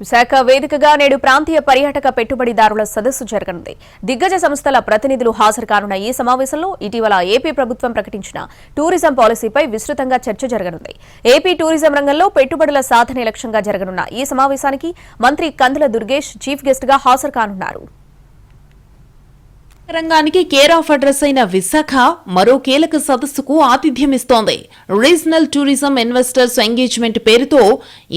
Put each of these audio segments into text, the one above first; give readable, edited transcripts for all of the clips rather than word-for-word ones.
విశాఖ వేదికగా నేడు ప్రాంతీయ పర్యాటక పెట్టుబడిదారుల సదస్సు జరగనుంది. దిగ్గజ సంస్థల ప్రతినిధులు హాజరు కానున్న ఈ సమావేశంలో ఇటీవల ఏపీ ప్రభుత్వం ప్రకటించిన టూరిజం పాలసీపై విస్తృతంగా చర్చ జరగనుంది. ఏపీ టూరిజం రంగంలో పెట్టుబడుల సాధనే లక్ష్యంగా జరగనున్న ఈ సమావేశానికి మంత్రి కందుల దుర్గేష్ చీఫ్ గెస్ట్ గా హాజరు కానున్నారు. రంగానికి కేర్ ఆఫ్ అడ్రస్ అయిన విశాఖ మరో కీలక సదస్సుకు ఆతిథ్యమిస్తోంది. రీజనల్ టూరిజం ఇన్వెస్టర్స్ ఎంగేజ్మెంట్ పేరుతో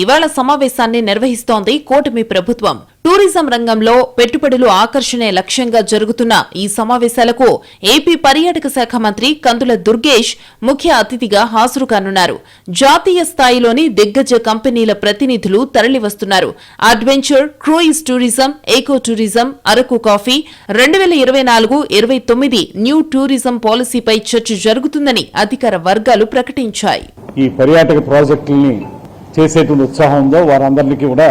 ఇవాళ సమావేశాన్ని నిర్వహిస్తోంది కూటమి ప్రభుత్వం. టూరిజం రంగంలో పెట్టుబడులు ఆకర్షణే లక్ష్యంగా జరుగుతున్న ఈ సమావేశాలకు ఏపీ పర్యాటక శాఖ మంత్రి కందుల దుర్గేష్ ముఖ్య అతిథిగా హాజరు కానున్నారు. జాతీయ స్థాయిలోని దిగ్గజ కంపెనీల ప్రతినిధులు తరలివస్తున్నారు. Adventure, cruise tourism, eco tourism, Araku coffee 2024-29 new tourism పాలసీపై చర్చ జరుగుతుందని అధికార వర్గాలు ప్రకటించాయి. ఈ పర్యాటక ప్రాజెక్టుల్ని చేసేటువంటి ఉత్సాహం ఉందో వారందరికీ కూడా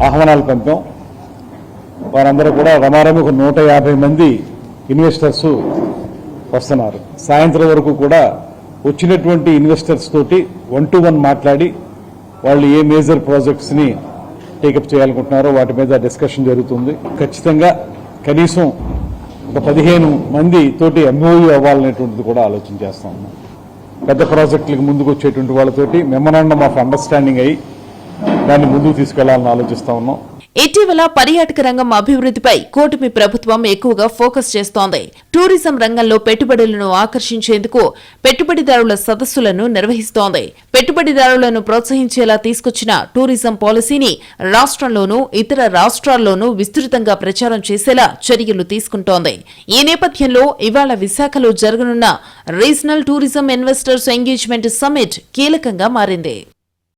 ఆహ్వానాలు పంపాం. వారందరూ కూడా రమారమి 150 మంది ఇన్వెస్టర్స్ వస్తున్నారు. సాయంత్రం వరకు కూడా వచ్చినటువంటి ఇన్వెస్టర్స్ తోటి 1-to-1 మాట్లాడి వాళ్ళు ఏ మేజర్ ప్రాజెక్ట్స్ని టేకప్ చేయాలనుకుంటున్నారో వాటి మీద డిస్కషన్ జరుగుతుంది. ఖచ్చితంగా కనీసం ఒక 15 మంది తోటి ఎంఓయూ అవ్వాలనేటువంటిది కూడా ఆలోచన చేస్తా ఉన్నాం. పెద్ద ప్రాజెక్టులకు ముందుకు వచ్చేటువంటి వాళ్ళతోటి మెమరాండమ్ ఆఫ్ అండర్స్టాండింగ్ అయ్యి దాన్ని ముందుకు తీసుకెళ్లాలని ఆలోచిస్తా ఉన్నాం. ఇటీవల పర్యాటక రంగం అభివృద్ధిపై కూటమి ప్రభుత్వం ఎక్కువగా ఫోకస్ చేస్తోంది. టూరిజం రంగంలో పెట్టుబడులను ఆకర్షించేందుకు పెట్టుబడిదారుల సదస్సులను నిర్వహిస్తోంది. పెట్టుబడిదారులను ప్రోత్సహించేలా తీసుకొచ్చిన టూరిజం పాలసీని రాష్ట్రంలోనూ ఇతర రాష్ట్రాల్లోనూ విస్తృతంగా ప్రచారం చేసేలా చర్యలు తీసుకుంటోంది. ఈ నేపథ్యంలో ఇవాళ విశాఖలో జరగనున్న regional tourism investors engagement summit కీలకంగా మారింది.